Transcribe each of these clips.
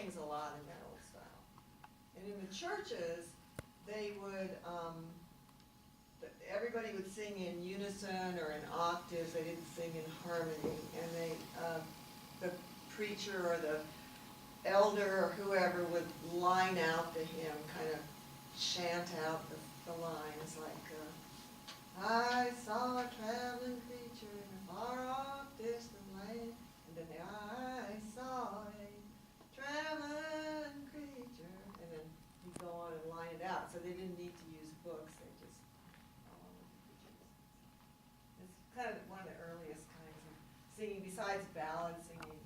sings a lot in that old style. And in the churches, they would, everybody would sing in unison or in octaves. They didn't sing in harmony. And they, the preacher or the elder or whoever would line out the hymn, kind of chant out the lines like, I saw a traveling creature in a far off distant land, and then I saw a traveling creature, and then you go on and line it out. So they didn't need to use books, they just followed the preacher's. It's kind of one of the earliest kinds of singing, besides ballad singing,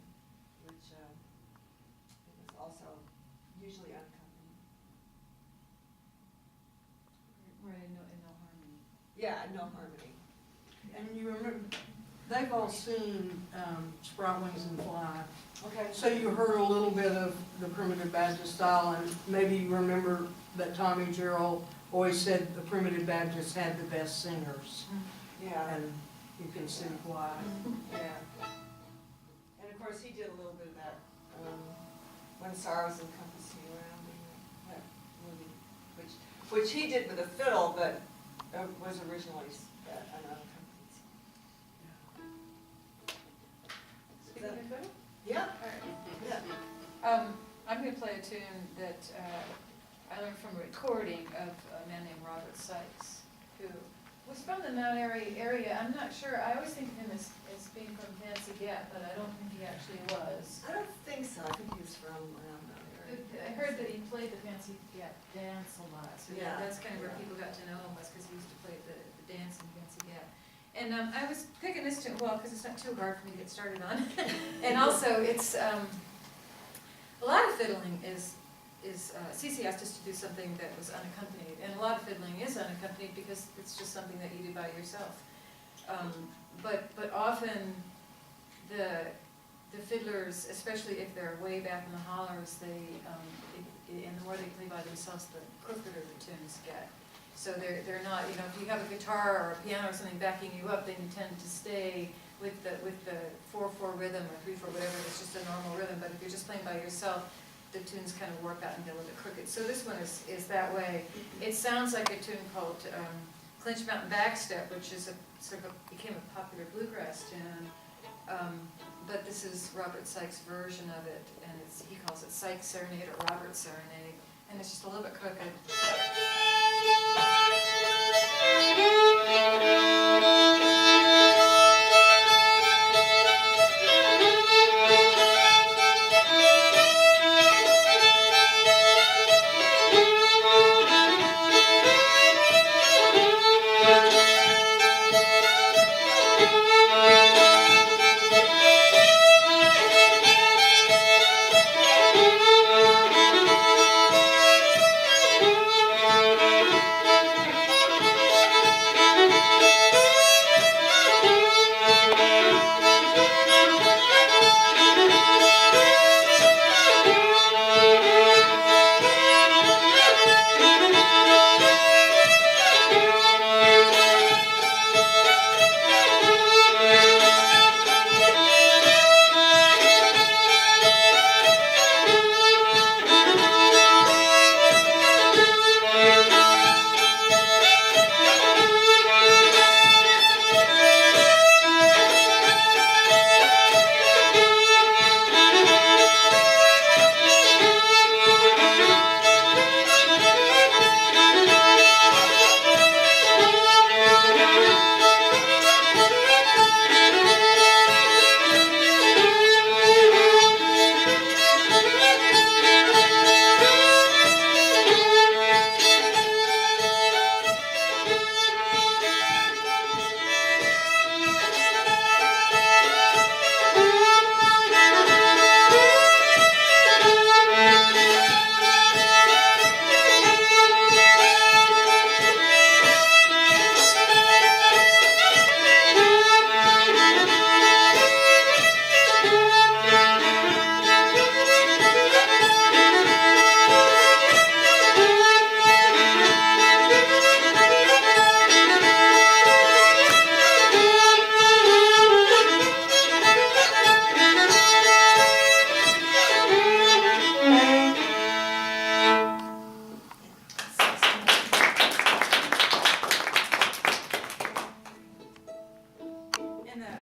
which it was also usually unaccompanied. Right, no harmony. Yeah, no harmony. And you remember, they've all seen Sprout Wings and Fly. Okay. So you heard a little bit of the primitive Baptist style, and maybe you remember that Tommy Gerald always said the primitive Baptists had the best singers. Yeah. And you can see why. Yeah. And of course, he did a little bit of that, When Sorrows Encompass Me Around, that movie, which he did with a fiddle, but was originally an unaccompanied song. Speaking of fiddle? Yeah. All right. Yeah. I'm going to play a tune that I learned from a recording of a man named Robert Sykes, who was from the Mount Airy area. I'm not sure. I always think of him as being from Fancy Gap, but I don't think he actually was. I don't think so. I think he was from around that area. I heard that he played the Fancy Gap dance a lot, so Yeah. that's kind of where people got to know him, was because he used to play the dance in Fancy Gap. And I was picking this tune, well, because it's not too hard for me to get started on. And also, it's, a lot of fiddling is CC asked us to do something that was unaccompanied, and a lot of fiddling is unaccompanied because it's just something that you do by yourself. But often the fiddlers, especially if they're way back in the hollers, and the more they play by themselves, the crooker the tunes get. So they're not, if you have a guitar or a piano or something backing you up, then you tend to stay with the 4/4 rhythm or 3/4, whatever. It's just a normal rhythm. But if you're just playing by yourself, the tunes kind of work out and get a little bit crooked. So this one is that way. It sounds like a tune called Clinch Mountain Backstep, which is became a popular bluegrass tune. But this is Robert Sykes' version of it, and he calls it Sykes Serenade or Robert Serenade, and it's just a little bit crooked.